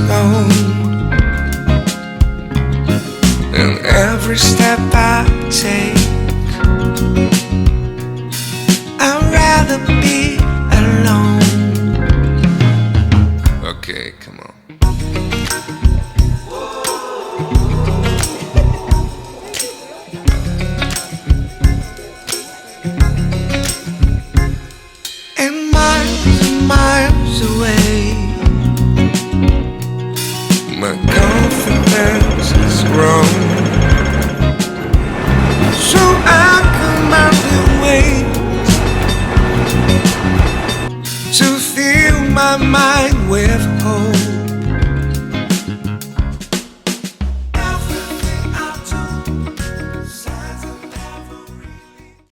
alone. And every step I take, I'd rather be alone. Okay, come on. And miles away, my confidence is grown. So I come out the way to fill my mind with